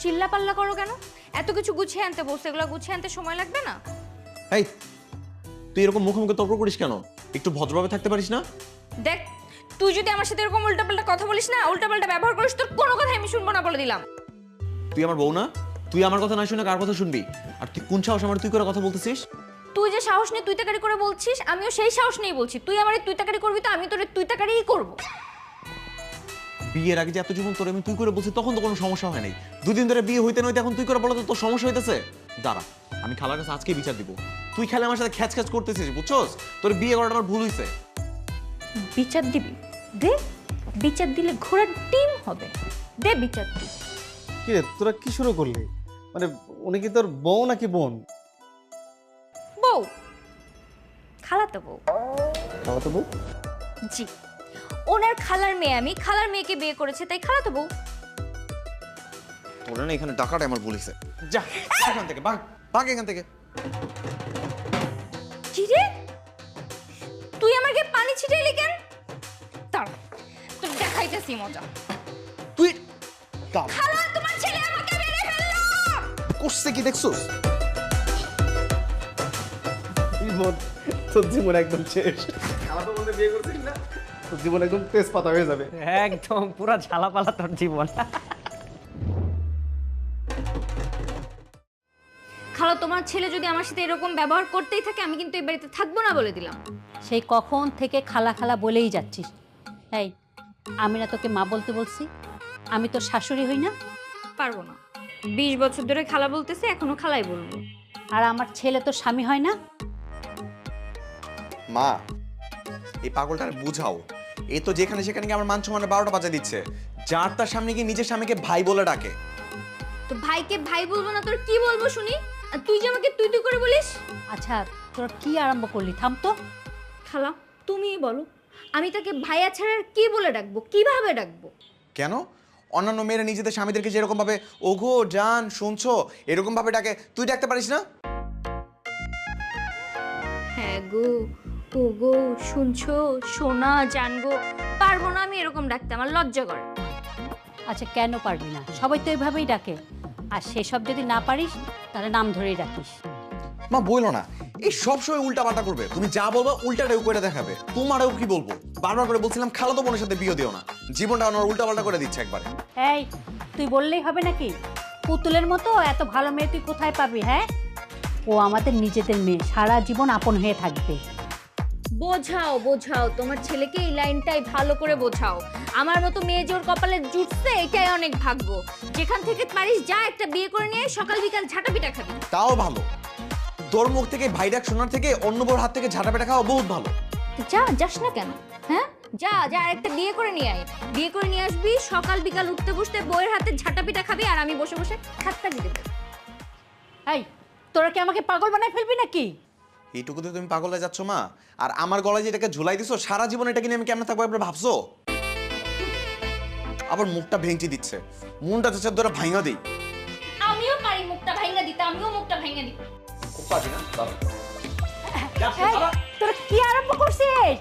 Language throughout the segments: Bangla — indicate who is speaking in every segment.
Speaker 1: চিল্লা পাল্লা করো কেন? এত কিছু গুছিয়ে আনতে বলছো, এগুলো গুছিয়ে আনতে সময় লাগবে না?
Speaker 2: এই তুই এরকম মুখে মুখে তর্ক করিস কেন? একটু ভদ্রভাবে থাকতে পারিস না?
Speaker 1: দেখ, তুই যদি আমার সাথে এরকম উল্টাপাল্টা কথা বলিস না, উল্টাপাল্টা ব্যবহার করিস, তোর কোনো কথাই আমি শুনবো না বলে দিলাম।
Speaker 2: তুই আমার বউ না? তুই আমার কথা না শুনে কার কথা শুনবি? আর তুই কোন সাহস আমার তুই করে কথা বলতেছিস?
Speaker 1: তুই যে সাহস নিয়ে তুই তাকারি করে বলছিস, আমিও সেই সাহস নিয়েই বলছি। তুই আমারে তুই তাকারি করবি তো আমি তোরে তুই তাকারিই করব।
Speaker 2: বিয়ের আগে যে এত জীবন তোর আমি তুই করে বলছি তখন তো কোনো সমস্যা হয় নাই। দুদিন ধরে বিয়ে হইতে নইতে এখন তুই করে বলো তো তোর সমস্যা হইতেছে? দাঁড়া, আমি খালার কাছে আজকে বিচার দিব। তুই খেলে আমার সাথে খ্যাচ খ্যাচ করতেছিস, বুঝছস? তোর বিয়ে করাটা আমার ভুল হইছে।
Speaker 1: বিচার দিবি? দে, বিচার দিলে ঘোড়ার ডিম হবে। দে বিচার দি।
Speaker 3: কি রে, তোরা কি শুরু করলি? মানে উনি কি তোর বউ নাকি বোন?
Speaker 1: বউ, খালাতো বউ।
Speaker 3: খালাতো বউ?
Speaker 1: জি, ওনার খালার মেয়ে, আমি খালার মেয়েকে বিয়ে করেছে, তাই খালাতো বউ।
Speaker 2: তোরা না এখানে ডাকাটা আমার ভুল হইছে। যা এখান থেকে, ভাগ ভাগ এখান থেকে।
Speaker 1: কি রে, তুই আমাকে পানি ছিটাইলি কেন? দাঁড়া, তোর দেখাইতেছি মজা।
Speaker 2: তুই
Speaker 1: খালা, তোমার ছেলে আমাকে মেরে ফেললো।
Speaker 2: করছে কি দেখছস?
Speaker 3: জীবন, তোর জীবন একদম শেষ। খালাতো বলতে বিয়ে করছিস না, তোর জীবন একদম তেজপাতা হয়ে যাবে।
Speaker 4: একদম পুরা ঝালাপালা তোর জীবন।
Speaker 1: খালা, তোমার ছেলে যদি আমার সাথে এরকম ব্যবহার করতেই থাকে, আমি কিন্তু এই বাড়িতে থাকবো না বলে দিলাম।
Speaker 5: সেই কখন থেকে খালা খালা বলেই যাচ্ছিস। এই, আমি না তোকে মা বলতে বলছি? আমি তোর শাশুড়ি হই না?
Speaker 1: পারবো না। 20 বছর ধরে খালা বলতেছে, এখনো খালাই বলবো।
Speaker 5: আর আমার ছেলে তোর স্বামী হয় না?
Speaker 2: মা, এই পাগলটার বুঝাও। এ তো যেখানে সেখানে গিয়ে আমার মান সম্মানে 12টা বাজা দিচ্ছে। যার তার সামনে গিয়ে নিজের স্বামীকে ভাই বলে ডাকে।
Speaker 1: তো ভাইকে ভাই বলবো না তোর কি বলবো শুনি? আর তুই যে আমাকে তুই তুই করে বলিস।
Speaker 5: আচ্ছা, তোর কি আরম্ভ করলি? থাম তো।
Speaker 1: খালা, তুমিই বলো, আমি তাকে ভাইয়া ছাড়া আর কি বলে ডাকবো, কিভাবে ডাকবো?
Speaker 2: কেন? অন্যান্য মেয়েরা নিজেদের স্বামীদেরকে যেরকম ভাবে ওগো জান শুনছো এরকম ভাবে ডাকে, তুই ডাকতে পারিস না?
Speaker 1: হ্যাঁ গো, ও গো, শুনছো, সোনা, জানগো, পারবো না আমি এরকম ডাকতে, আমার লজ্জা করে।
Speaker 5: আচ্ছা, কেন পারবি না? সবাই তো এইভাবেই ডাকে। আর সেসব যদি না পারিস তাহলে নাম ধরেই ডাকিস।
Speaker 2: মা বইলো না, এই সব সময় উল্টা পাল্টা করবে। তুমি যা বলবা উল্টাটাও করে দেখাবে। তোমারও কি বলবো? বারবার করে বলছিলাম খালাতো বোনের সাথে বিয়ে দিও না, জীবনটা আমার উল্টা পাল্টা করে দিচ্ছে একবারে।
Speaker 5: এই, তুই বললেই হবে নাকি? পুতুলের মতো এত ভালো মেয়ে তুই কোথায় পাবি? হ্যাঁ, ও আমাদের নিজেদের মেয়ে, সারা জীবন আপন হয়ে থাকবে।
Speaker 1: বোঝাও বোঝাও, তোমার ছেলেকে এই লাইনটাই ভালো করে বোঝাও। আমার মতো মেয়ে যে ওর কপালে জুটছে এটাই অনেক ভাগ্য। যেখান থেকে পারিস যা, একটা বিয়ে করে নিয়ে সকাল বিকাল ঝাঁটা পিটা খাবি।
Speaker 2: তাও ভালো, তোর মুখ থেকে ভাই ডাক শোনার থেকে অন্য বউর হাত থেকে ঝাঁটা পেটা খাওয়া বহুত ভালো।
Speaker 1: যা, যাস না কেন? হ্যাঁ, যা যা, একটা বিয়ে করে নিয়ে আয়। বিয়ে করে নিয়ে আসবি, সকাল বিকাল উঠতে বসতে বউয়ের হাতে ঝাঁটা পিটা খাবি, আর আমি বসে বসে খাট্টা দিয়ে দেবো।
Speaker 5: এই, তোরা কি আমাকে পাগল বানায় ফেলবি নাকি?
Speaker 2: এইটুকুতে তুমি পাগল হয়ে যাচ্ছ মা? আর আমার গলায় যেটাকে ঝুলাই দিছো সারা জীবন এটা কিনে আমি কেমন থাকবো একবার ভাবছো? আবার মুখটা ভেঙচি দিচ্ছে, মনটা চাচার ধরে ভাঙা দিই।
Speaker 1: আমিও পারি মুখটা ভাঙা দিতে, আমিও মুখটা ভাঙা দিই।
Speaker 2: খুব পারবি না?
Speaker 5: এই, তোরা কি আরম্ভ করছিস?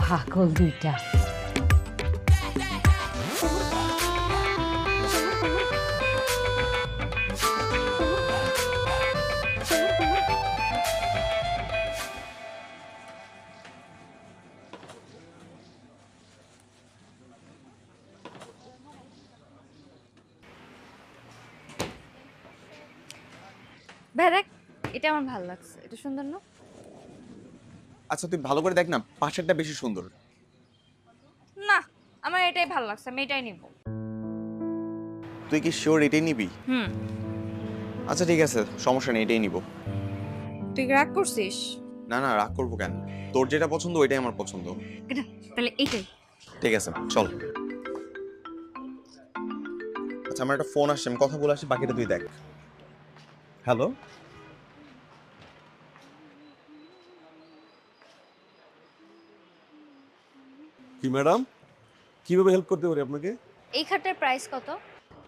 Speaker 5: পাগল দুইটা।
Speaker 1: দেখ, এটা আমার ভালো লাগছে, এটা সুন্দর না?
Speaker 2: আচ্ছা তুই ভালো করে দেখ না, পাশেরটা বেশি সুন্দর।
Speaker 1: না, আমার এটাই ভালো লাগছে, আমি এটাই নিব।
Speaker 2: তুই কি শিওর এটাই নিবি?
Speaker 1: হুম।
Speaker 2: আচ্ছা ঠিক আছে, সমস্যা নেই, এটাই নিব।
Speaker 1: তুই রাগ করছিস?
Speaker 2: না না, রাগ করবো কেন? তোর যেটা পছন্দ ওইটাই আমার পছন্দ।
Speaker 1: এটা তাহলে এইটাই।
Speaker 2: ঠিক আছে চল। আচ্ছা আমার একটা ফোন আসছে, আমি কথা বলে আসি, বাকিটা তুই দেখ। হ্যালো,
Speaker 6: কি ম্যাডাম, কিভাবে হেল্প করতে পারি আপনাকে?
Speaker 1: এই খাটের প্রাইস কত?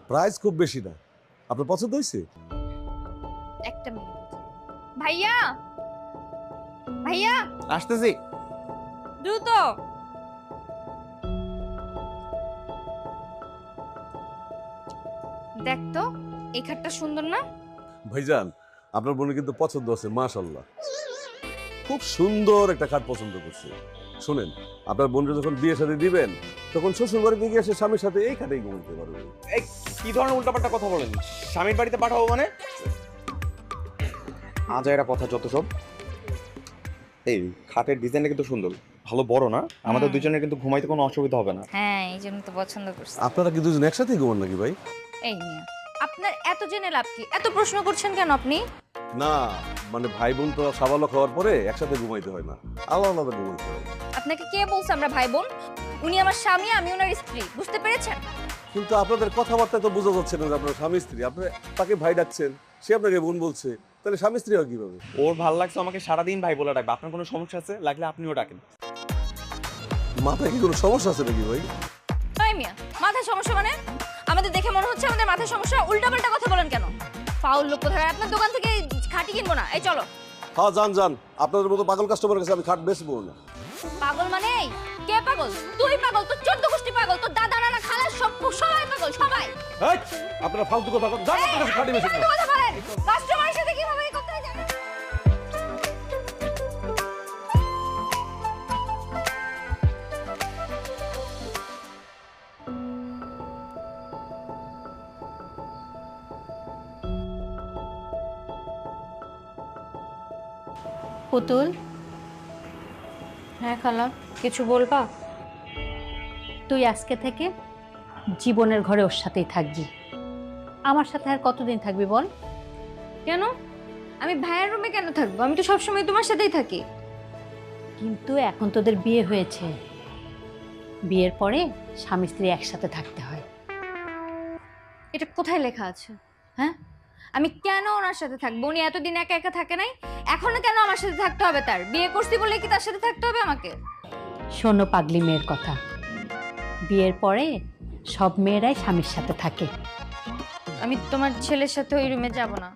Speaker 6: প্রাইস খুব বেশি না, আপনার পছন্দ হয়েছে?
Speaker 1: একটা মিনিট। ভাইয়া, ভাইয়া,
Speaker 2: আসতেছি।
Speaker 1: দ্রুত। দেখ তো এই খাটটা সুন্দর না?
Speaker 6: ভাইজান আপনার বোনের কিন্তু পছন্দ আছে মাশাল্লাহ, খুব সুন্দর একটা খাট পছন্দ করছে। শুনেন, আপনার বোনকে যখন বিয়ে শাদী দিবেন তখন শ্বশুর বাড়ি থেকে এসে স্বামীর সাথে এই খাটেই ঘুমাতে পারবে।
Speaker 2: এই কি ধরনের উল্টাপাল্টা কথা বলেন? স্বামীর বাড়িতে পাঠাবো মানে? আজাইরা কথা যত সব। এই খাটের ডিজাইনটা কিন্তু সুন্দর, ভালো বড় না? আমাদের দুজনের কিন্তু ঘুমাইতে কোনো অসুবিধা হবে না।
Speaker 1: হ্যাঁ, এই জন্য তো পছন্দ করছি।
Speaker 6: আপনারা কি দুজন একসাথে ঘুমান নাকি ভাই?
Speaker 1: এই নিয়ে আপনার এত জেনে লাভ কি? এত প্রশ্ন করছেন কেন আপনি?
Speaker 6: না মানে ভাই বোন তো সাবালক হওয়ার পরে একসাথে ঘুমাইতে হয় না, আলাদা আলাদা ঘুমাইতে হয়।
Speaker 1: আপনাকে কে বলছে আমরা ভাই বোন? উনি আমার স্বামী, আমি ওনার স্ত্রী, বুঝতে পেরেছেন?
Speaker 6: কিন্তু আপনাদের কথাবার্তা তো বোঝা যাচ্ছে না যে আপনার স্বামী স্ত্রী। আপনি তাকে ভাই ডাকছেন, সে আপনাকে বোন বলছে, তাহলে স্বামী স্ত্রী হয় কিভাবে?
Speaker 2: ওর ভাল লাগছে আমাকে সারাদিন ভাই বলে ডাকবে। আপনার কোনো সমস্যা আছে? লাগলে আপনিও ডাকেন।
Speaker 6: মাথায় কি কোনো সমস্যা আছে নাকি ভাই?
Speaker 1: তাই মিয়া, মাথায় সমস্যা মানে? আমাদের দেখে মনে হচ্ছে আমাদের মাথায় সমস্যা। উল্টাপাল্টা কথা বলেন কেন? ফাউল লোক কোথায়! আপনার দোকান থেকে খাটি কিনবো না, এই চলো।
Speaker 6: হ্যাঁ যান যান, আপনাদের মতো পাগল কাস্টমারের কাছে আমি খাট বেচবো না।
Speaker 1: পাগল মানে? এই কে পাগল? তুই পাগল, তোর 14 গোষ্ঠী পাগল, তোর দাদা নানা খালা সব সবাই পাগল, সবাই।
Speaker 6: এই, আপনারা ফালতু কথা বলেন, যান আপনার কাছে খাটি বেচবো না।
Speaker 1: কথা বলেন, কাস্টমারের সাথে কিভাবে এই করতে হয় জানেন?
Speaker 5: পুতুল,
Speaker 1: হ্যাঁ খালা, কিছু বলবা?
Speaker 5: তুই আজকে থেকে জীবনের ঘরে ওর সাথেই থাকবি। আমার সাথে আর কতদিন থাকবি বল?
Speaker 1: কেন? আমি ভাইয়ের রুমে কেন থাকবো? আমি তো সবসময় তোমার সাথেই থাকি।
Speaker 5: কিন্তু এখন তোদের বিয়ে হয়েছে, বিয়ের পরে স্বামী স্ত্রী একসাথে থাকতে হয়।
Speaker 1: এটা কোথায় লেখা আছে? হ্যাঁ, আমি কেন ওনার সাথে থাকবো? উনি এতদিন একা একা থাকে নাই, এখনো কেন আমার সাথে থাকতে হবে? তার বিয়ে করছি বলে কি তার সাথে থাকতে হবে আমাকে?
Speaker 5: শোনো পাগলি মেয়ের কথা, বিয়ের পরে সব মেয়েরাই স্বামীর সাথে থাকে।
Speaker 1: আমি তোমার ছেলের সাথে ওই রুমে যাব না।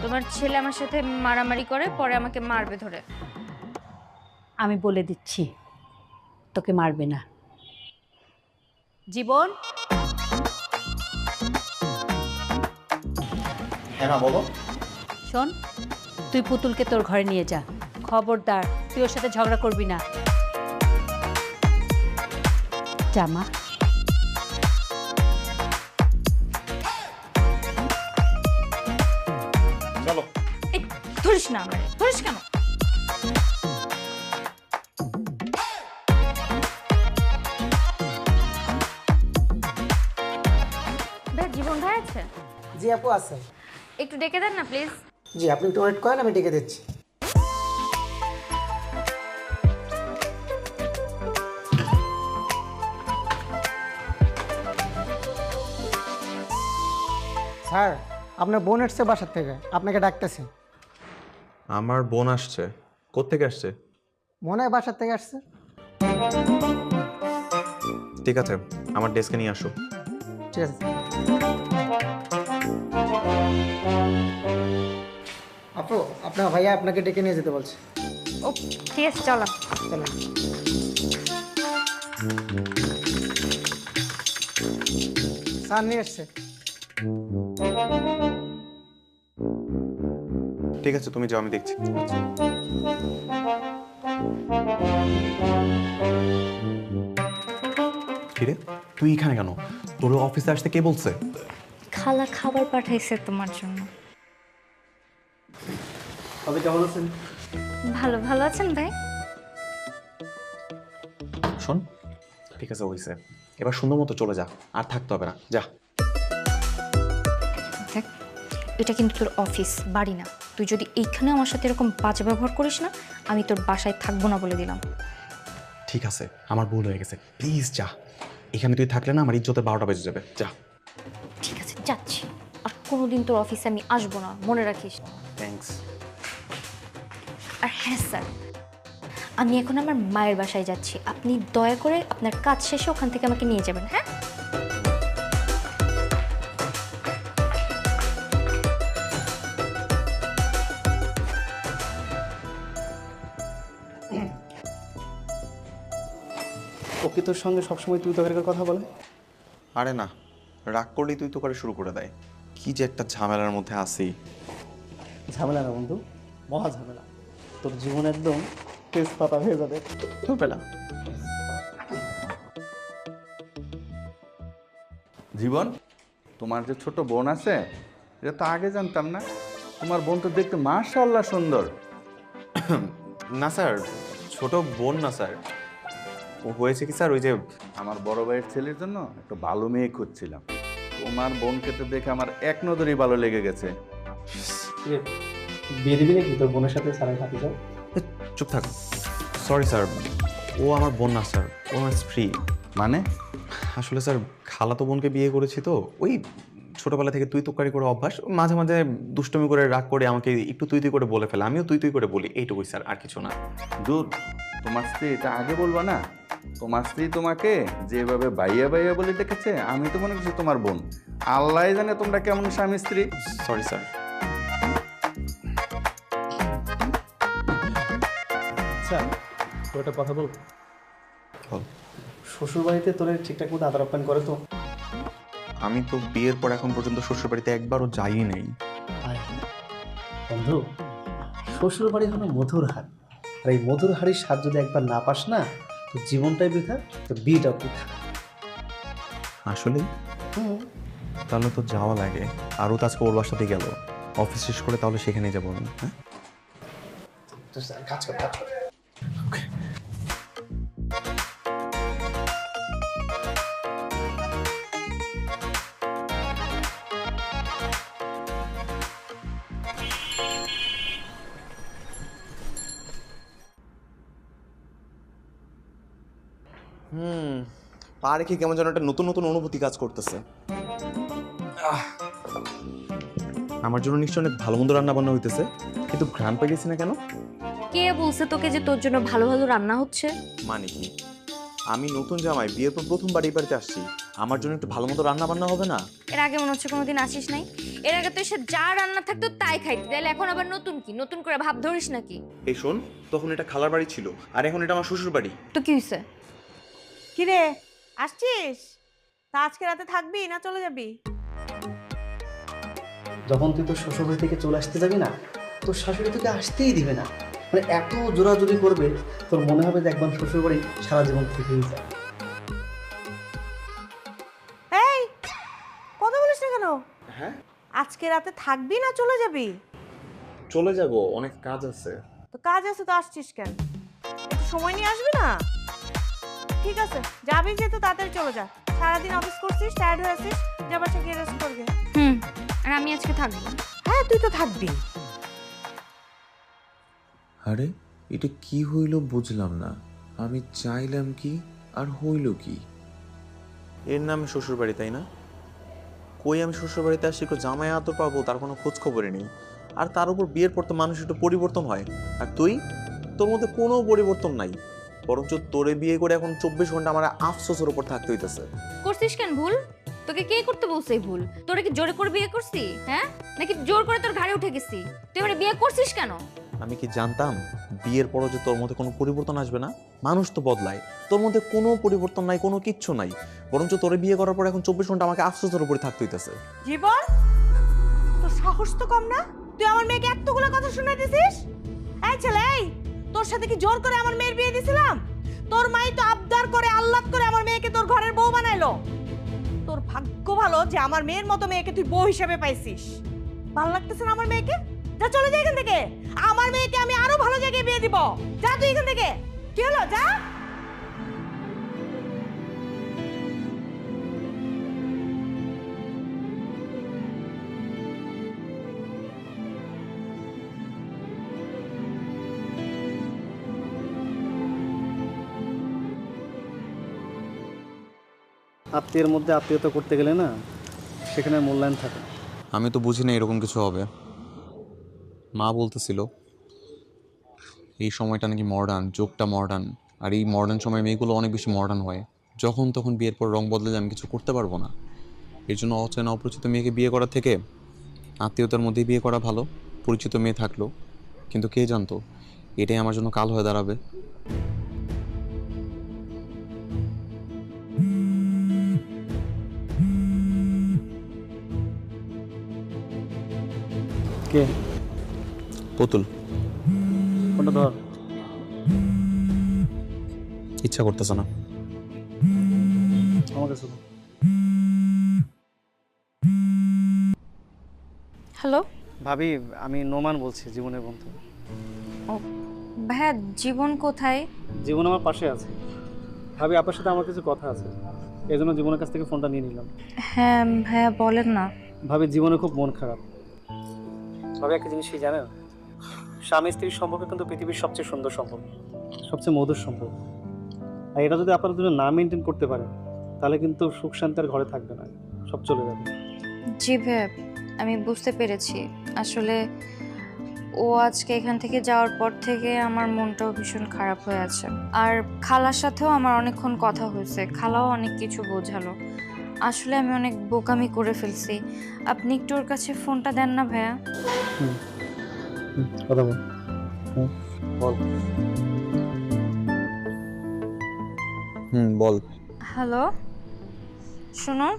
Speaker 1: তোমার ছেলে আমার সাথে মারামারি করে, পরে আমাকে মারবে ধরে।
Speaker 5: আমি বলে দিচ্ছি, তোকে মারবে না। জীবন,
Speaker 2: হ্যাঁ না, বলো।
Speaker 5: শোন, তুই পুতুলকে তোর ঘরে নিয়ে যা। খবরদার তুই ওর সাথে ঝগড়া করবি না। জামা,
Speaker 2: চলো।
Speaker 1: এই ধরিস না আমারে, ধরিস কেন? ভাই, জীবন ভাই আছে?
Speaker 7: জি আপু আছে।
Speaker 1: একটু ডেকে দেন না প্লিজ।
Speaker 7: জি আপনি একটু ওয়েট করেন, আমি ডেকে দিচ্ছি। স্যার, আপনার বোন এসছে বাসার থেকে, আপনাকে ডাকতেছে।
Speaker 2: আমার বোন আসছে? কোত্থেকে আসছে?
Speaker 7: মনে হয় বাসার থেকে আসছে।
Speaker 2: ঠিক আছে, আমার ডেস্কে নিয়ে আসো।
Speaker 7: ঠিক আছে। আপু, আপনার ভাইয়া আপনাকে ডেকে নিয়ে যেতে বলছে।
Speaker 1: ও ঠিক আছে, চলো।
Speaker 7: চলেন। স্যার নিয়ে এসছে।
Speaker 2: ঠিক আছে, তুমি যাও, আমি দেখছি। কিরে, তুই এখানে কেন? তোর অফিসে আসতে কে বলছে?
Speaker 1: খালা খাবার পাঠাইছে তোমার জন্য।
Speaker 3: আপনি কেমন আছেন?
Speaker 1: ভালো ভালো আছেন ভাই?
Speaker 2: শোন, ঠিক আছে, হইছে। এবার সুন্দর মতো চলে যা, আর থাকতে হবে না, যা।
Speaker 1: দেখ, এটা কিন্তু তোর অফিস, বাড়ি না। তুই যদি এইখানে আমার সাথে এরকম বাজে ব্যবহার করিস না, আমি তোর বাসায় থাকবো না বলে দিলাম।
Speaker 2: ঠিক আছে, আমার ভুল হয়ে গেছে, প্লিজ যা। এখানে তুই থাকলে না আমার ইজ্জতে 12টা বেজে যাবে, যা।
Speaker 1: ঠিক আছে, যাচ্ছি। আর কোনোদিন তোর অফিসে আমি আসবো না, মনে রাখিস।
Speaker 2: থ্যাঙ্কস।
Speaker 1: আর হ্যাঁ স্যার, আমি এখন আমার মায়ের বাসায় যাচ্ছি। আপনি দয়া করে আপনার কাজ শেষে ওখান থেকে আমাকে নিয়ে যাবেন, হ্যাঁ?
Speaker 3: ও কি তোর সঙ্গে সবসময় তুই তোকে কথা বলে?
Speaker 2: আরে না, রাগ করলেই তুই তো করে শুরু করে দেয়। কি যে একটা ঝামেলার মধ্যে আছি।
Speaker 3: ঝামেলা না বন্ধু, মহা ঝামেলা। তোর জীবন একদম তেজপাতা হয়ে যাবে।
Speaker 2: ঝামেলা
Speaker 8: জীবন, তোমার যে ছোট বোন আছে এটা তো আগে জানতাম না। তোমার বোন তো দেখতে মাশাআল্লাহ সুন্দর।
Speaker 2: না স্যার, ছোট বোন না স্যার। ও হয়েছে কি স্যার, ওই যে
Speaker 8: আমার বড় ভাইয়ের ছেলের জন্য একটা ভালো মেয়ে খুঁজছিলাম। তোমার বোনকে তো দেখে আমার এক নজরেই ভালো লেগে গেছে।
Speaker 3: বিয়ে দিবি নাকি তোর বোনের সাথে সারাই হাতে যাও?
Speaker 2: চুপ থাক। সরি স্যার, ও আমার বোন না স্যার, ও আমার স্ত্রী।
Speaker 8: মানে?
Speaker 2: আসলে স্যার খালাতো বোনকে বিয়ে করেছি তো, ওই ছোটবেলা থেকে তুই তুকারি করে অভ্যাস। মাঝে মাঝে দুষ্টমি করে রাগ করে আমাকে একটু তুই তুই করে বলে ফেলে, আমিও তুই তুই করে বলি, এইটুকুই স্যার, আর কিছু না।
Speaker 8: দূর, তোমার স্ত্রী এটা আগে বলবা না? তোমার স্ত্রী তোমাকে যেভাবে বাইয়া বাইয়া বলে ডেকেছে, আমি তো মনে করছি তোমার বোন। আল্লাহ জানে তোমরা কেমন স্বামী স্ত্রী।
Speaker 2: Sorry sir.
Speaker 3: আচ্ছা, তোর একটা কথা বল।
Speaker 2: বল।
Speaker 3: শ্বশুর বাড়িতে তোর ঠিকঠাক মতো আদর আপ্যায়ন করে তো?
Speaker 2: আমি তো বিয়ের পর এখন পর্যন্ত শ্বশুর বাড়িতে একবারও যাই নাই।
Speaker 3: বন্ধু, শ্বশুর বাড়ি হলো মধুর হাড়, আর এই মধুর হাড়ির স্বাদ যদি একবার না পাস না, তো জীবনটাই বৃথা, তো বিয়েটাও বৃথা।
Speaker 2: আসলেই? তাহলে তো যাওয়া লাগে। আরও তো আজকে ওর বাসাতে গেল, অফিস শেষ করে তাহলে সেখানেই যাবো আমি। হ্যাঁ,
Speaker 3: তো কাজ কর, কাজ কর।
Speaker 2: পা রেখে কেমন যেন একটা নতুন নতুন অনুভূতি কাজ করতেছে। আমার জন্য নিশ্চয় অনেক ভালো মন্দ রান্না বান্না হইতেছে, কিন্তু ঘ্রাণ পেয়ে গেছি না কেন?
Speaker 1: কে বলছে তোকে যে তোর জন্য ভালো ভালো রান্না হচ্ছে?
Speaker 2: মানে কি, আমি নতুন জামাই, বিয়ের পর প্রথমবার এই বাড়িতে আসছি, আমার জন্য একটু ভালো মতো রান্না বান্না হবে না?
Speaker 1: এর আগে মনে হচ্ছে কোনোদিন আসিস নাই। এর আগে তো এসে যা রান্না থাকতো তাই খাইতি, তাহলে এখন আবার নতুন কি, নতুন করে ভাব ধরিস নাকি?
Speaker 2: এই শোন, তখন এটা খালার বাড়ি ছিল, আর এখন এটা আমার শ্বশুর বাড়ি।
Speaker 1: তো কি হয়েছে?
Speaker 9: কিরে, আসছিস? তা আজকে রাতে থাকবি না চলে যাবি?
Speaker 3: যখন তুই তোর শ্বশুর বাড়ি থেকে চলে আসতে যাবি না, তোর শাশুড়ি তোকে আসতেই দিবে না। মানে এত জোরাজুরি করবে, তোর মনে হবে যে একবার শ্বশুর বাড়ি সারা জীবন থেকেই যায়।
Speaker 9: এই, কথা বলিস না কেন?
Speaker 2: হ্যাঁ,
Speaker 9: আজকে রাতে থাকবি না চলে যাবি?
Speaker 2: চলে যাব, অনেক কাজ আছে।
Speaker 9: তো কাজ আছে তো আসছিস কেন? একটু সময় নিয়ে আসবি না? ঠিক আছে, যাবি যেহেতু তাড়াতাড়ি চলে যা। সারাদিন অফিস করছিস, টায়ার্ড হয়ে আসিস, যা বাসা গিয়ে রেস্ট করবি।
Speaker 1: আর আমি আজকে থাকবো।
Speaker 9: হ্যাঁ, তুই তো থাকবি।
Speaker 10: আরে এটা কি হইল বুঝলাম না। আমি চাইলাম কি আর হইল কি?
Speaker 2: এর নামে শ্বশুর বাড়ি, তাই না? কই আমি শ্বশুর বাড়িতে আসি একটু জামাই আদর পাবো, তার কোনো খোঁজ খবরই নেই। আর তার উপর বিয়ের পর তো মানুষ একটু পরিবর্তন হয়, আর তুই, তোর মধ্যে কোনো পরিবর্তন নাই। বরঞ্চ তোরে বিয়ে করে এখন 24 ঘন্টা আমার আফসোসের উপর থাকতে হইতেছে।
Speaker 1: করছিস কেন ভুল? তোকে কে করতে বলছে এই ভুল? তোরে কি জোরে করে বিয়ে করছি, হ্যাঁ? নাকি জোর করে তোর ঘাড়ে উঠে গেছি? তুই এবারে বিয়ে করছিস কেন?
Speaker 2: আমি কি জানতাম বিয়ের পরও যে তোর মধ্যে কোনো পরিবর্তন আসবে না? মানুষ তো বদলায়, তোর মধ্যে কোনো পরিবর্তন নাই, কোনো কিচ্ছু নাই। বরঞ্চ তোরে বিয়ে করার পর এখন 24 ঘন্টা আমাকে আফসোসের উপরে থাকতে হইতেছে।
Speaker 9: জীবন, তোর সাহস তো কম না? তুই আমার মেয়েকে এতগুলো কথা শুনাইতেছিস? এই ছেলে, এই, তোর সাথে কি জোর করে আমার মেয়ের বিয়ে দিছিলাম? তোর মাই তো আবদার করে আহ্লাদ করে আমার মেয়েকে তোর ঘরের বউ বানাইলো। তোর ভাগ্য ভালো যে আমার মেয়ের মতো মেয়েকে তুই বউ হিসেবে পাইছিস। ভালো লাগতেছে না আমার মেয়েকে? যা, চলে যা এখান থেকে। আমার মেয়েকে আমি আরো ভালো জায়গায় বিয়ে দিব। যা তুই এখান থেকে। কি হলো, যা।
Speaker 3: আত্মীয়ের মধ্যে আত্মীয়তা করতে গেলে না, সেখানে মূল্যায়ন থাকে।
Speaker 2: আমি তো বুঝি না এরকম কিছু হবে। মা বলতেছিল এই সময়টা নাকি মডার্ন, যুগটা মডার্ন, আর এই মডার্ন সময় মেয়েগুলো অনেক বেশি মডার্ন হয়। যখন তখন বিয়ের পর রং বদলে আমি কিছু করতে পারবো না। এর জন্য অচেনা অপরিচিত মেয়েকে বিয়ে করার থেকে আত্মীয়তার মধ্যেই বিয়ে করা ভালো। পরিচিত মেয়ে থাকলো, কিন্তু কে জানতো এটাই আমার জন্য কাল হয়ে দাঁড়াবে।
Speaker 3: কে?
Speaker 2: পুতুল।
Speaker 3: ফোনটা ধর।
Speaker 2: ইচ্ছা করতেছে না।
Speaker 3: আমার কাছে দাও।
Speaker 1: হ্যালো
Speaker 3: ভাবি, আমি নোমান বলছি, জীবনের বন্ধু।
Speaker 1: ভাইয়া, জীবন কোথায়?
Speaker 3: জীবন আমার পাশে আছে। ভাবি, আপনার সাথে আমার কিছু কথা আছে, এই জন্য জীবনের কাছ থেকে ফোনটা নিয়ে নিলাম।
Speaker 1: হ্যাঁ ভাইয়া, বলেন না।
Speaker 3: ভাবি, জীবনে খুব মন খারাপ। ভাবি, একটা জিনিস কি জানেন? স্বামী স্ত্রীর সম্পর্ক কিন্তু পৃথিবীর সবচেয়ে সুন্দর সম্পর্ক, সবচেয়ে মধুর সম্পর্ক। আর এটা যদি আপনারা দুজন না মেনটেন করতে পারেন, তাহলে কিন্তু সুখ শান্তি আর ঘরে থাকবে না, সব চলে যাবে।
Speaker 1: জি ভাইয়া, আমি বুঝতে পেরেছি। আসলে ও আজকে এখান থেকে যাওয়ার পর থেকে আমার মনটাও ভীষণ খারাপ হয়ে আছে। আর খালার সাথেও আমার অনেকক্ষণ কথা হয়েছে, খালাও অনেক কিছু বোঝালো। আসলে আমি অনেক বোকামি করে ফেলছি। আপনি একটু ওর কাছে ফোনটা দেন না ভাইয়া।
Speaker 3: কথা বল। বল।
Speaker 2: বল।
Speaker 1: হ্যালো, শোনো,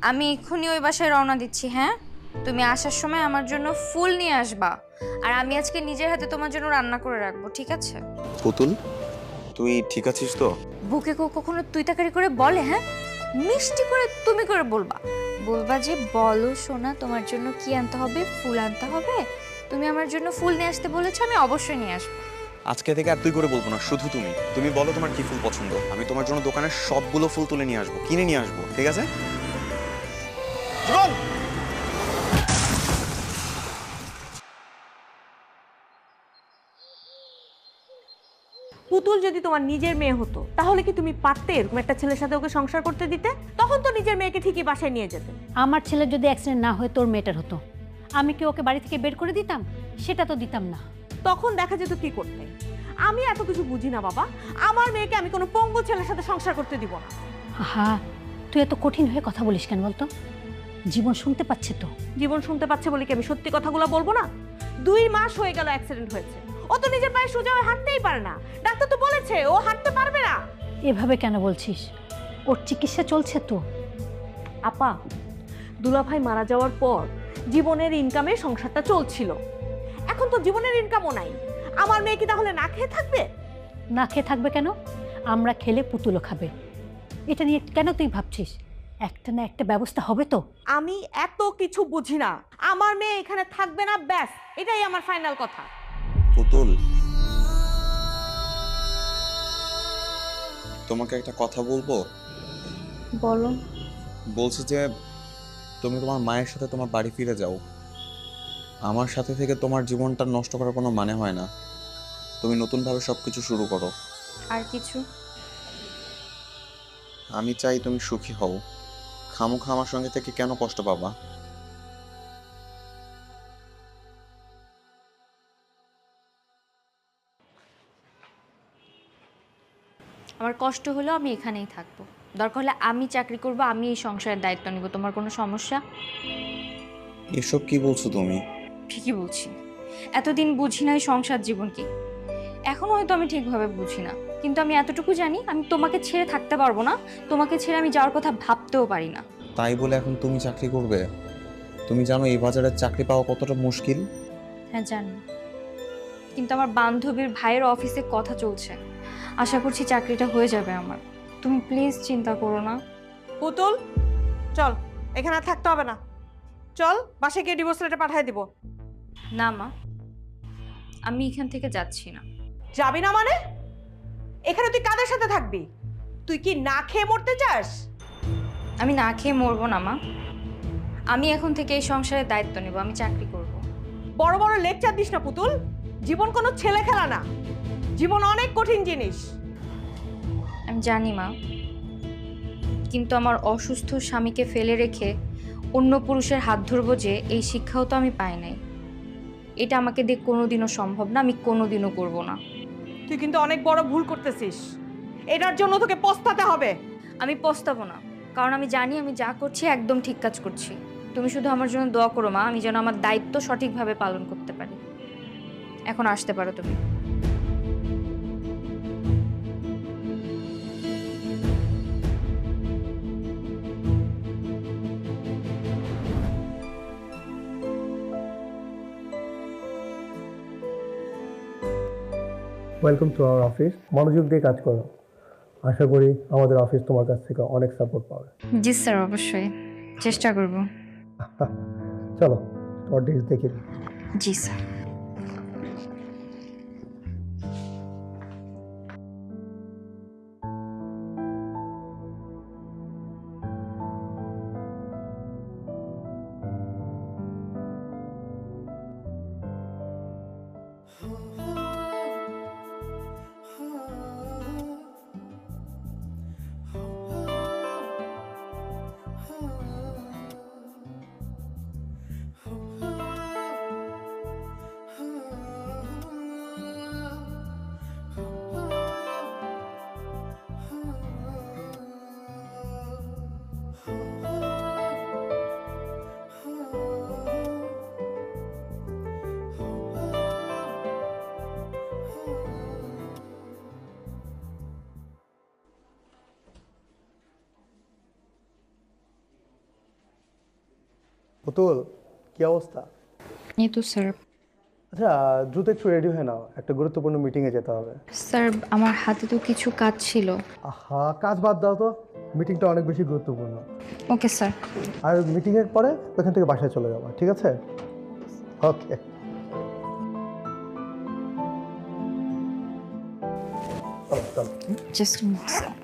Speaker 1: আমি এক্ষুনি ওই বাসায় রওনা দিচ্ছি। হ্যাঁ, তুমি আসার সময় আমার জন্য ফুল নিয়ে আসবা, আর আমি আজকে নিজের হাতে তোমার জন্য রান্না করে রাখবো, ঠিক আছে?
Speaker 2: পুতুল, তুই ঠিক আছিস তো?
Speaker 1: বুকে কখনো তুই তাকারি করে বলে? হ্যাঁ, মিষ্টি করে তুমি করে বলবা, বলবা যে বলো সোনা তোমার জন্য কি আনতে হবে, ফুল আনতে হবে। তুমি আমার জন্য ফুল নিয়ে আসতে বলেছো, আমি অবশ্যই নিয়ে আসবো।
Speaker 2: আজকে থেকে আর তুই করে বলবো না, শুধু তুমি। তুমি বলো তোমার কি ফুল পছন্দ, আমি তোমার জন্য দোকানের সবগুলো ফুল তুলে নিয়ে আসবো, কিনে নিয়ে আসবো, ঠিক আছে?
Speaker 9: পুতুল যদি তোমার নিজের মেয়ে হতো, তাহলে কি তুমি পারতে এরকম একটা ছেলের সাথে ওকে সংসার করতে দিতে? তখন তো নিজের মেয়েকে ঠিকই বাসায় নিয়ে যেতে।
Speaker 5: আমার ছেলের যদি অ্যাক্সিডেন্ট না হয় তোর মেয়েটার হতো, আমি কি ওকে বাড়ি থেকে বের করে দিতাম? সেটা তো দিতাম না।
Speaker 9: তখন দেখা যেত কি করতে। আমি এত কিছু বুঝি না বাবা, আমার মেয়েকে আমি কোনো পঙ্গু ছেলের সাথে সংসার করতে দিব না।
Speaker 5: হ্যাঁ, তুই এত কঠিন হয়ে কথা বলিস কেন বলতো? জীবন শুনতে পাচ্ছে তো।
Speaker 9: জীবন শুনতে পাচ্ছে বলে কি আমি সত্যি কথাগুলো বলবো না? 2 মাস হয়ে গেল অ্যাক্সিডেন্ট হয়েছে, ও তো নিজের পায়ে সোজা হয়ে হাঁটতেই পারে না। ডাক্তার তো বলেছে ও হাঁটতে পারবে না।
Speaker 5: এভাবে কেন বলছিস? ওর চিকিৎসা চলছে তো।
Speaker 9: আপা, দুলাভাই মারা যাওয়ার পর জীবনের ইনকামে সংসারটা চলছিল, এখন তো জীবনের ইনকামও নাই। আমার মেয়ে কি তাহলে না খেয়ে থাকবে?
Speaker 5: না খেয়ে থাকবে কেন? আমরা খেলে পুতুলও খাবে। এটা নিয়ে কেন তুই ভাবছিস? একটা না একটা ব্যবস্থা হবে তো।
Speaker 9: আমি এত কিছু বুঝি না, আমার মেয়ে এখানে থাকবে না, ব্যাস এটাই আমার ফাইনাল কথা।
Speaker 2: পুতুল, তোমাকে একটা কথা বলবো।
Speaker 1: বলো।
Speaker 2: বলছি যে তুমি তোমার মায়ের সাথে তোমার বাড়ি ফিরে যাও। আমার সাথে থেকে তোমার জীবনটা নষ্ট করার কোনো মানে হয় না। তুমি নতুনভাবে সবকিছু শুরু করো।
Speaker 1: আর কিছু?
Speaker 2: আমি চাই তুমি সুখী হও। খামোখা আমার সঙ্গে থেকে কেন কষ্ট পাবা?
Speaker 1: আমার কষ্ট হলেও আমি এখানেই থাকবো, দরকার হলে আমি চাকরি করব, আমি এই সংসারের দায়িত্ব নিব। তোমার কোনো সমস্যা?
Speaker 2: এসব কি বলছো তুমি?
Speaker 1: ঠিকই বলছি। এতদিন বুঝি নাই সংসার জীবন কি, এখনো হয়তো আমি ঠিকভাবে বুঝি না, কিন্তু আমি এতটুকু জানি আমি তোমাকে ছেড়ে থাকতে পারবো না, তোমাকে ছেড়ে আমি যাওয়ার কথা ভাবতেও পারি না।
Speaker 2: তাই বলে এখন তুমি চাকরি করবে? তুমি জানো এই বাজারে চাকরি পাওয়া কতটা মুশকিল?
Speaker 1: হ্যাঁ জানি, কিন্তু আমার বান্ধবীর ভাইয়ের অফিসে কথা চলছে, আশা করছি চাকরিটা হয়ে যাবে আমার। তুমি প্লিজ চিন্তা করো না।
Speaker 9: পুতুল, চল, এখানে আর থাকতে হবে না, চল বাসায় গিয়ে ডিভোর্স লেটার পাঠিয়ে দিব।
Speaker 1: না মা, আমি এখান থেকে যাচ্ছি না।
Speaker 9: যাবি না মানে? এখানে তুই কাদের সাথে থাকবি? তুই কি না খেয়ে মরতে চাস?
Speaker 1: আমি না খেয়ে মরবো না মা, আমি এখন থেকে এই সংসারের দায়িত্ব নেব, আমি চাকরি করব।
Speaker 9: বড় বড় লেকচার দিস না পুতুল, জীবন কোনো ছেলে খেলা না, জীবন অনেক কঠিন জিনিস।
Speaker 1: আমি জানি মা, কিন্তু আমার অসুস্থ স্বামীকে ফেলে রেখে অন্য পুরুষের হাত ধরবো যে এই শিক্ষাও তো আমি পাই নাই। এটা আমাকে দিয়ে কোনোদিনও সম্ভব না, আমি কোনোদিনও করব না।
Speaker 9: তুই কিন্তু অনেক বড় ভুল করতেছিস, এটার জন্য তোকে পস্তাতে হবে।
Speaker 1: আমি পস্তাবো না, কারণ আমি জানি আমি যা করছি একদম ঠিক কাজ করছি। তুমি শুধু আমার জন্য দোয়া করো মা, আমি যেন আমার দায়িত্ব সঠিকভাবে পালন করতে পারি। এখন আসতে পারো তুমি।
Speaker 3: Welcome to our office. মনোযোগ দিয়ে কাজ করো, আশা করি আমাদের অফিস তোমার কাছ থেকে অনেক সাপোর্ট পাবে।
Speaker 1: জি স্যার, অবশ্যই চেষ্টা করব।
Speaker 3: চলো তোমার ডেস্ক দেখে দিই।
Speaker 1: জি স্যার।
Speaker 3: পুতুল, কি অবস্থা?
Speaker 1: এই তো স্যার।
Speaker 3: আচ্ছা, দ্রুত একটু রেডি হয়ে নাও, একটা গুরুত্বপূর্ণ মিটিংয়ে যেতে হবে।
Speaker 1: স্যার আমার হাতে তো কিছু কাজ ছিল।
Speaker 3: আহা, কাজ বাদ দাও তো, মিটিংটা অনেক বেশি গুরুত্বপূর্ণ।
Speaker 1: Okay sir.
Speaker 3: আর মিটিংয়ের পরে ওখান থেকে বাসায় চলে যাবো, ঠিক আছে? ওকে। চলো।
Speaker 1: Just minute sir.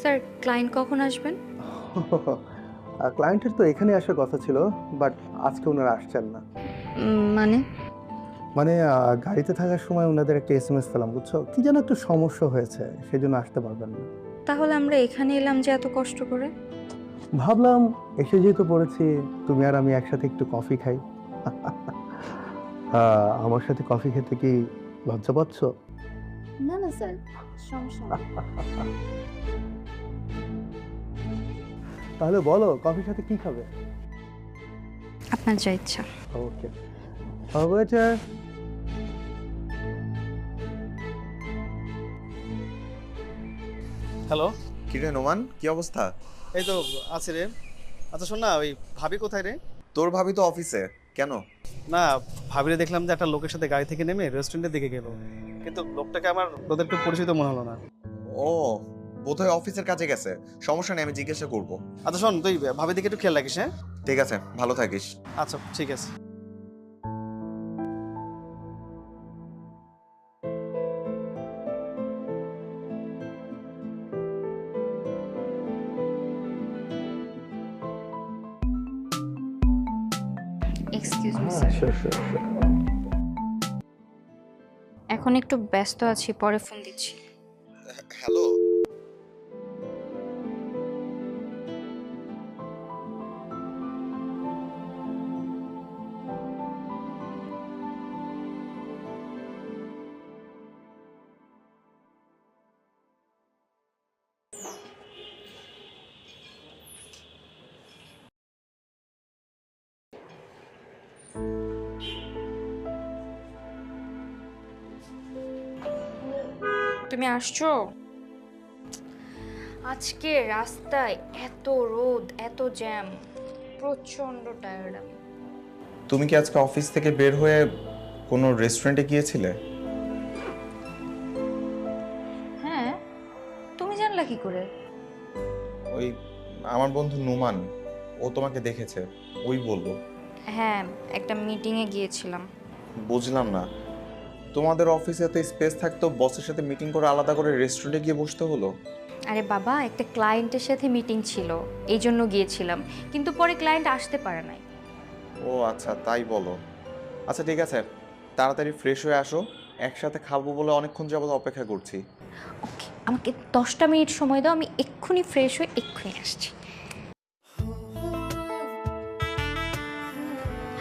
Speaker 1: Sir client কখন আসবেন?
Speaker 3: ক্লায়েন্টের তো এখানে আসার কথা ছিল, বাট আজকে ওনারা আসছেন না।
Speaker 1: মানে
Speaker 3: মানে গাড়িতে থাকার সময় ওনাদের একটা এসএমএস পেলাম, বুঝছো? কি যেন একটু সমস্যা হয়েছে, সেই জন্য আসতে পারবেন না।
Speaker 1: তাহলে আমরা এখানে এলাম যে এত কষ্ট করে?
Speaker 3: ভাবলাম এসে যেহেতু পড়েছি, তুমি আর আমি একসাথে একটু কফি খাই। আমার সাথে কফি খেতে কি লজ্জা পাচ্ছ?
Speaker 1: না না স্যার, সমস্যা নেই।
Speaker 3: তাহলে বলো, কফির সাথে কি খাবে?
Speaker 1: আপনার যা ইচ্ছা।
Speaker 3: ওকে, ওয়েটার।
Speaker 11: হ্যালো,
Speaker 2: কি রে নোমান, কি অবস্থা?
Speaker 11: এই তো আছি রে। আচ্ছা শোন না, ওই ভাবি কোথায় রে?
Speaker 2: তোর ভাবি তো অফিসে। কেন?
Speaker 11: না, ভাবিরে দেখলাম যে একটা লোকের সাথে গাড়ি থেকে নেমে রেস্টুরেন্টের দিকে গেল, কিন্তু লোকটাকে আমার তোদের একটু পরিচিত মনে হলো না।
Speaker 2: ও, বোধহয় অফিসের কাজে গেছে। সমস্যা নেই, আমি জিজ্ঞাসা করব।
Speaker 11: আচ্ছা শোন, তুই ভাবির দিকে একটু খেয়াল রাখিস। হ্যাঁ
Speaker 2: ঠিক আছে, ভালো থাকিস।
Speaker 11: আচ্ছা ঠিক আছে।
Speaker 1: এক্সকিউজ মি স্যার, এখন একটু ব্যস্ত আছি, পরে ফোন দিচ্ছি।
Speaker 2: হ্যালো।
Speaker 1: তুমি আসছো? আজকে রাস্তায় এত রোদ, এত জ্যাম, প্রচন্ড টায়ার্ড আমি।
Speaker 10: তুমি কি আজকে অফিস থেকে বের হয়ে কোনো রেস্টুরেন্টে গিয়েছিলে?
Speaker 1: হ্যাঁ, তুমি জানলা কি করে?
Speaker 10: ওই আমার বন্ধু নোমান, ও তোমাকে দেখেছে, ওই বললো।
Speaker 1: হ্যাঁ, একটা মিটিংয়ে গিয়েছিলাম।
Speaker 10: বুঝলাম না, তোমাদের অফিসে তো স্পেস থাকতো, বসের সাথে মিটিং করে আলাদা করে রেস্টুরেন্টে গিয়ে বসতে হলো?
Speaker 1: আরে বাবা, একটা ক্লায়েন্টের সাথে মিটিং ছিল, এই জন্য গিয়েছিলাম, কিন্তু পরে ক্লায়েন্ট আসতে পারে নাই।
Speaker 10: ও আচ্ছা, তাই বলো। আচ্ছা ঠিক আছে, তাড়াতাড়ি ফ্রেশ হয়ে আসো, একসাথে খাবো বলে অনেকক্ষণ যাবত অপেক্ষা করছি।
Speaker 1: ওকে, আমাকে 10টা মিনিট সময় দাও, আমি এক্ষুনি ফ্রেশ হয়ে এক্ষুনি আসছি।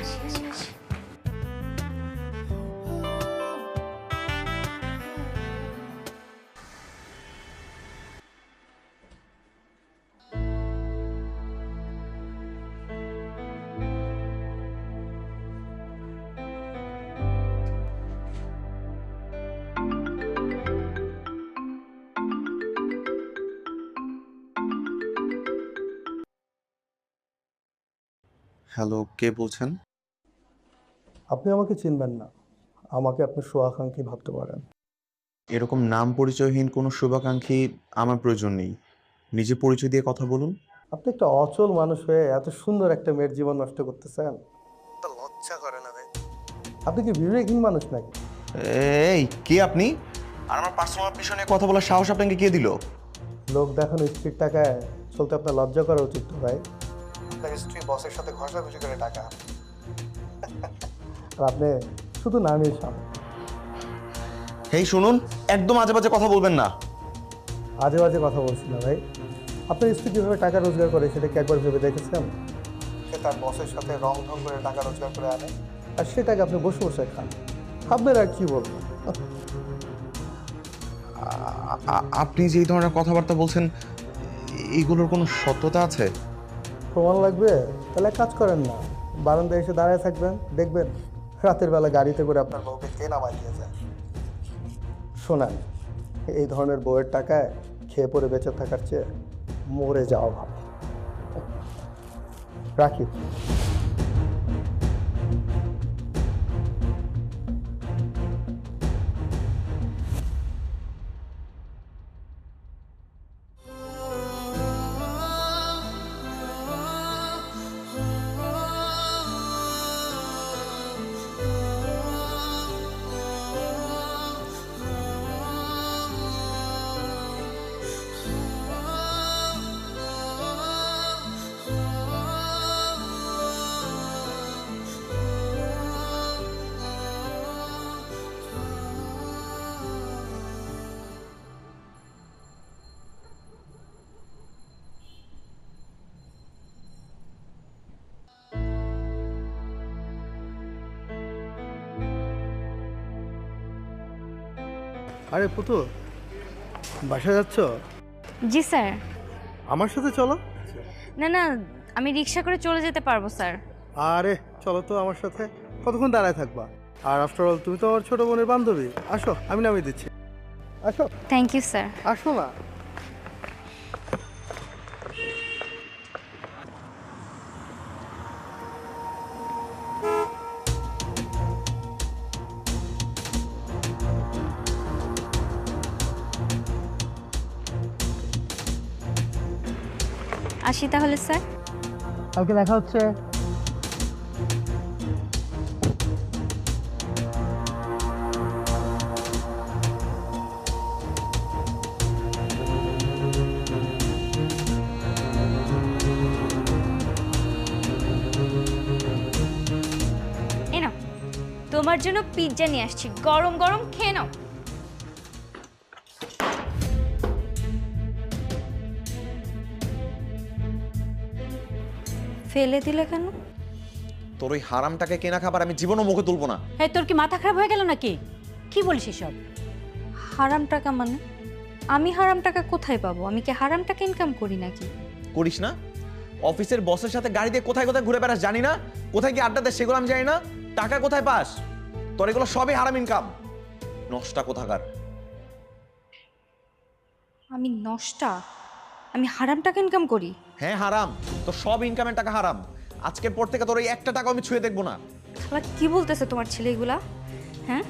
Speaker 1: আসি, আসি, আসি।
Speaker 10: হ্যালো, কে বলছেন?
Speaker 12: আপনি আমাকে চিনবেন না, আমাকে আপনি শুভাকাঙ্ক্ষী ভাবতে পারেন।
Speaker 10: এরকম নাম পরিচয়হীন কোনো শুভাকাঙ্ক্ষী আমার প্রয়োজন নেই। নিজে পরিচয় দিয়ে কথা বলুন।
Speaker 12: আপনি একটা অচল মানুষ হয়ে এত সুন্দর একটা মেয়ের জীবন নষ্ট করতেছেন, তা লজ্জা করে না ভাই? আপনি কি বিবেকহীন মানুষ নাকি?
Speaker 10: এই কে আপনি? আর আমার পার্সোনাল পিছনে কথা বলার সাহস আপনাকে কে দিল?
Speaker 12: লোক দেখানো স্ত্রীর টাকায় চলতে আপনার লজ্জা করা উচিত তো ভাই। আপনার স্ত্রী বসের সাথে ঘষাঘষি করে টাকা আর আপনি শুধু নামের সামনে।
Speaker 10: হেই শুনুন, একদম আজে বাজে কথা বলবেন না।
Speaker 12: আজে বাজে কথা বলছি না ভাই। আপনার স্ত্রী কীভাবে টাকা রোজগার করে সেটা কি একবার ভেবে দেখেছেন? সে তার বসের সাথে রং ঢং করে টাকা রোজগার করে আনে, আর সেটাকে আপনি বসে বসে খান। আপনার আর কি বলবো?
Speaker 10: আপনি যে এই ধরনের কথাবার্তা বলছেন, এগুলোর কোনো সত্যতা আছে?
Speaker 12: প্রমাণ লাগবে? তাহলে এক কাজ করেন না, বারান্দায় এসে দাঁড়ায় থাকবেন, দেখবেন রাতের বেলা গাড়িতে করে আপনার বউকে কে নামাই দিয়ে যায়। শোনেন, এই ধরনের বউয়ের টাকায় খেয়ে পরে বেঁচে থাকার চেয়ে মরে যাওয়া ভালো। রাখি।
Speaker 7: আরে পুতুল, বাসা যাচ্ছ?
Speaker 1: জি স্যার।
Speaker 7: আমার সাথে চলো।
Speaker 1: না না, আমি রিক্সা করে চলে যেতে পারবো স্যার।
Speaker 7: আরে চলো তো আমার সাথে, কতক্ষণ দাঁড়ায় থাকবা? আর আফটার অল তুমি তো আমার ছোট বোনের বান্ধবী। আসো, আমি নামিয়ে দিচ্ছি। আসো।
Speaker 1: Thank you sir.
Speaker 7: আসো না।
Speaker 1: আসি তাহলে স্যার।
Speaker 7: কালকে দেখা হচ্ছে।
Speaker 1: এই নাও, তোমার জন্য পিৎজা নিয়ে আসছি, গরম গরম খেয়ে নাও। ফেলে দিলে কেন?
Speaker 2: তোর ওই হারামটাকে কেনা খাবার আমি জীবনও মুখে তুলবো না।
Speaker 5: হ্যাঁ, তোর কি মাথা খারাপ হয়ে গেল নাকি? কি বলিস এসব?
Speaker 1: হারাম টাকা মানে? আমি হারাম টাকা কোথায় পাবো? আমি কি হারাম টাকা ইনকাম করি নাকি?
Speaker 2: করিস না? অফিসের বসের সাথে গাড়ি দিয়ে কোথায় কোথায় ঘুরে বেড়াস জানি না, কোথায় কি আড্ডা দেয় সেগুলো আমি জানি না। টাকা কোথায় পাস? তোর এগুলো সবই হারাম ইনকাম। নষ্টা কোথাকার।
Speaker 1: আমি নষ্টা? আমি হারাম টাকা ইনকাম করি?
Speaker 2: হ্যাঁ হারাম, তোর সব ইনকামের টাকা হারাম। আজকের পর থেকে তোর এই একটা টাকা আমি ছুঁয়ে দেখবো না।
Speaker 1: খালা কি বলতেছে তোমার ছেলে এগুলা? হ্যাঁ,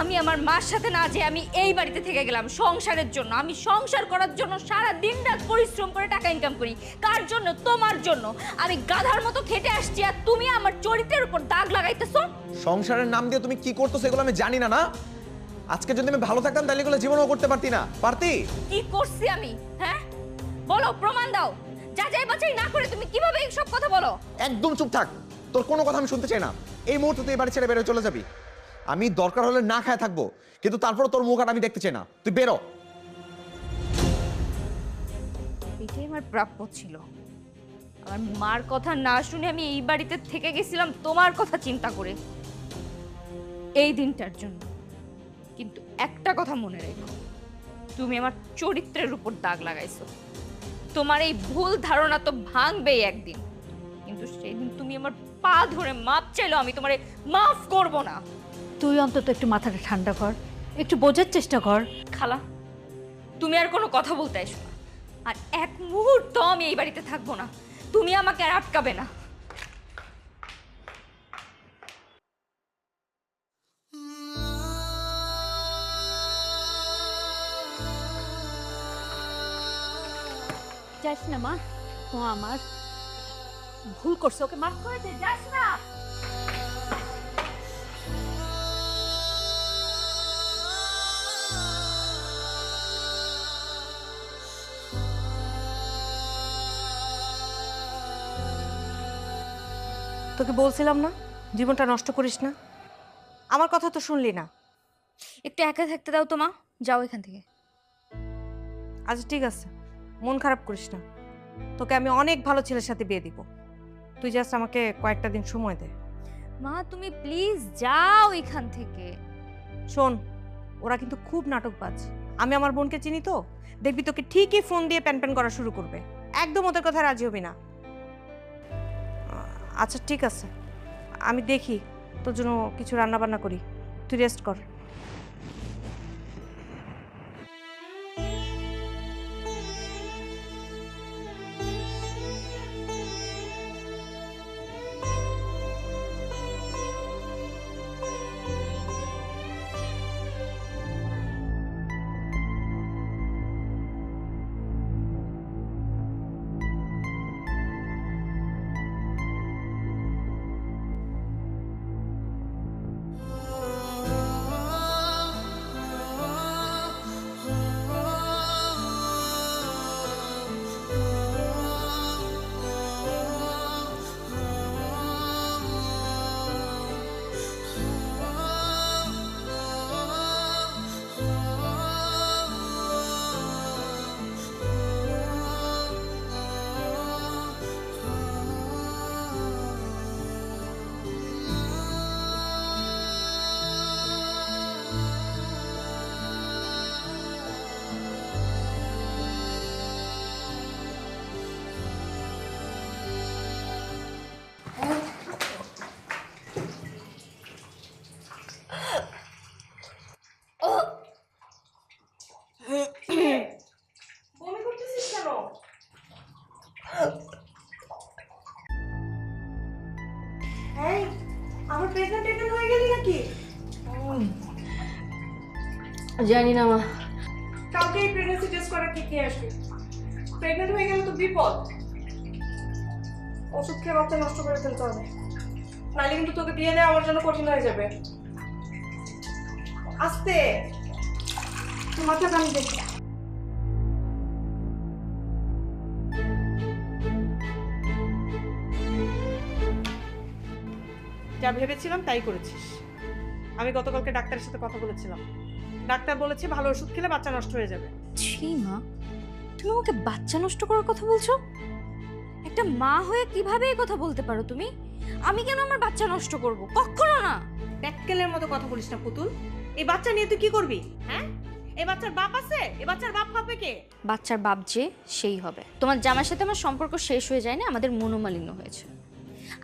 Speaker 1: আমি আমার মার সাথে না যে আমি এই বাড়িতে থেকে গেলাম সংসারের জন্য। আমি সংসার করার জন্য সারা দিন রাত পরিশ্রম করে টাকা ইনকাম করি। কার জন্য? তোমার জন্য। আমি গাধার মতো খেটে আসছি আর তুমি আমার চরিত্রের উপর দাগ লাগাইতেছো।
Speaker 2: সংসারের নাম দিয়ে তুমি কি করতেছো এগুলো আমি জানি না। না, আজকে যদি আমি ভালো থাকতাম তাহলে এগুলো জীবনও করতে পারতি না। পারতি?
Speaker 1: কি করছি আমি? হ্যাঁ বলো, প্রমাণ দাও। যাচাই বাছাই না করে তুমি কিভাবে এই সব কথা বলো?
Speaker 2: একদম চুপ থাক, তোর কোনো কথা আমি শুনতে চাই না। এই মুহূর্তে তুই এই বাড়ি ছেড়ে বেরো চলে যাবি। আমি দরকার হলে না খায় থাকবো, কিন্তু তারপর তোর মুখ আর আমি দেখতে চাই না। তুই বেরো।
Speaker 1: এটাই আমার প্রাপ্য ছিল। আমার মার কথা না শুনে আমি এই বাড়িতে থেকে গেছিলাম তোমার কথা চিন্তা করে, এই দিনটার জন্য। কিন্তু একটা কথা মনে রেখো, তুমি আমার চরিত্রের উপর দাগ লাগাইছো। তোমার এই ভুল ধারণা তো ভাঙবেই একদিন, কিন্তু সেই দিন তুমি আমার পা ধরে মাপ চাইলো, আমি তোমারে মাফ করব না।
Speaker 5: তুই অন্তত একটু মাথাটা ঠান্ডা কর, একটু বোঝার চেষ্টা কর।
Speaker 1: খালা, তুমি আর কোনো কথা বলতে এসো না। আর এক মুহূর্ত আমি এই বাড়িতে থাকবো না। তুমি আমাকে আর আটকাবে না।
Speaker 5: যাস না মা, ও আমার ভুল করছে, ওকে মাফ করে দে, যাস না।
Speaker 9: তোকে বলছিলাম না জীবনটা নষ্ট করিস না, আমার কথা তো শুনলি না।
Speaker 1: একটু একা থাকতে দাও তো মা, যাও এখান থেকে।
Speaker 9: আচ্ছা ঠিক আছে, মন খারাপ করিস না, তোকে আমি অনেক ভালো ছেলের সাথে বিয়ে দিব, তুই জাস্ট আমাকে কয়েকটা দিন সময় দে।
Speaker 1: মা তুমি প্লিজ যাও এখান থেকে।
Speaker 9: শোন, ওরা কিন্তু খুব নাটকবাজ, আমি আমার বোনকে চিনি তো, দেখবি তোকে ঠিকই ফোন দিয়ে প্যান প্যান করা শুরু করবে, একদম ওদের কথা রাজি হবি না। আচ্ছা ঠিক আছে, আমি দেখি তোর জন্য কিছু রান্না বান্না করি, তুই রেস্ট কর। বমি করতেছিস কেন? এই, আমার প্রেগন্যান্ট হয়ে গেলি নাকি?
Speaker 5: জানি না মা।
Speaker 9: কাউকে এই প্রেগন্যান্সি টেস্ট করা কি নিয়ে আসবি, প্রেগন্যান্ট হয়ে গেলে তো বিপদ, ওষুধ খেয়ে বাচ্চা নষ্ট করে ফেলতে হবে, নাহলে কিন্তু তোকে বিয়ে দেওয়া আমার জন্য কঠিন হয়ে যাবে। আস্তে মাথা কান দেখি। যা ভেবেছিলাম তাই করেছিস। আমি গতকালকে ডাক্তারের সাথে কথা বলেছিলাম, ডাক্তার বলেছে ভালো ওষুধ খেলে বাচ্চা নষ্ট হয়ে যাবে।
Speaker 1: ছি মা, তুমি আমাকে বাচ্চা নষ্ট করার কথা বলছো? একটা মা হয়ে কিভাবে এই কথা বলতে পারো তুমি? আমি কেন আমার বাচ্চা নষ্ট করব? কখনো না।
Speaker 9: ব্যাককেলের মতো কথা বলিস না পুতুল, এই বাচ্চা নিয়ে তুই কি করবি? হ্যাঁ, এই বাচ্চার বাপ আছে, এই বাচ্চার বাপ হবে কে?
Speaker 1: বাচ্চার বাপ যে সেই হবে। তোমার জামার সাথে আমার সম্পর্ক শেষ হয়ে যায় না, আমাদের মনোমালিন্য হয়েছে।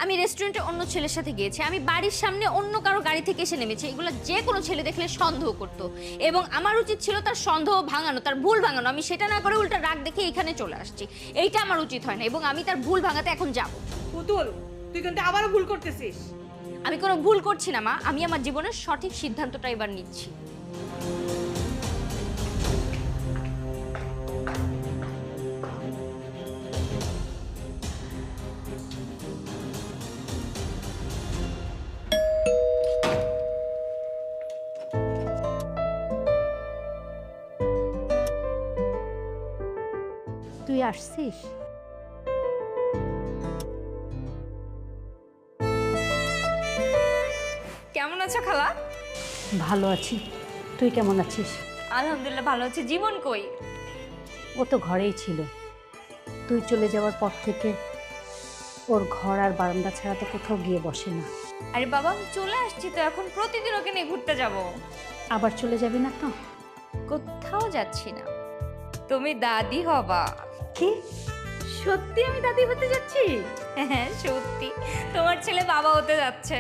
Speaker 1: আমি রেস্টুরেন্টে অন্য ছেলের সাথে গিয়েছি, আমি বাড়ির সামনে অন্য কারো গাড়ি থেকে এসে নেমেছি, এগুলো যে কোনো ছেলে দেখলে সন্দেহ করতো এবং আমার উচিত ছিল তার সন্দেহ ভাঙানো, তার ভুল ভাঙানো। আমি সেটা না করে উল্টা রাগ দেখে এখানে চলে আসছি, এইটা আমার উচিত হয় না এবং আমি তার ভুল ভাঙাতে এখন যাব।
Speaker 9: পুতুল, তুই কিন্তু আবারও ভুল করতেছিস।
Speaker 1: আমি কোনো ভুল করছি না মা, আমি আমার জীবনের সঠিক সিদ্ধান্তটা এবার নিচ্ছি।
Speaker 5: তুই আসছিস?
Speaker 1: কেমন আছো খালা?
Speaker 5: ভালো আছি, তুই কেমন আছিস?
Speaker 1: আলহামদুলিল্লাহ ভালো আছি। জীবন কই?
Speaker 5: ও তো ঘরেই ছিল, তুই চলে যাওয়ার পর থেকে ওর ঘর আর বারান্দা ছাড়া তো কোথাও গিয়ে বসে না।
Speaker 1: আরে বাবা আমি চলে আসছি তো, এখন প্রতিদিন ওকে নিয়ে ঘুরতে যাব।
Speaker 5: আবার চলে যাবি না তো?
Speaker 1: কোথাও যাচ্ছি না, তুমি দাদি হবা।
Speaker 5: কি
Speaker 1: সত্যি আমি দাদি হতে যাচ্ছি? হ্যাঁ সত্যি, তোমার ছেলে বাবা হতে যাচ্ছে।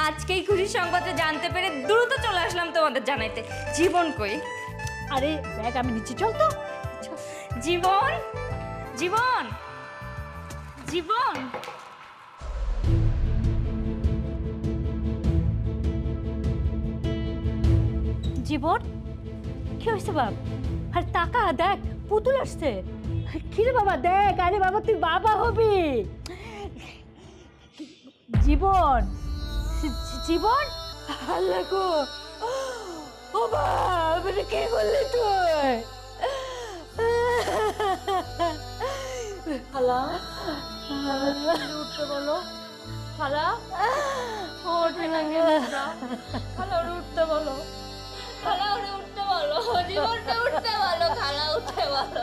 Speaker 1: আজকেই খুশির সংবাদটা জানতে পেরে দ্রুত চলে আসলাম তোমাদের জানাইতে। জীবন কই?
Speaker 5: আরে ব্যাগ আমি নিচ্ছি, চল তো।
Speaker 1: জীবন, জীবন, জীবন।
Speaker 5: জীবন কি হয়েছে বাপ? আর টাকা দেখ, পুতুল আসছে। কিরে বাবা দেখ, আরে বাবা তুই বাবা হবি। জীবন, জীবন, আল্লাহ গো, ও বাবা কে করলি তুই?
Speaker 1: খালা উঠতে বলো, খালা ওঠে না কেন? খালা ওরে উঠতে বলো, খালা ওরে উঠতে বলো, জীবনটা উঠতে বলো, খালা উঠতে বলো।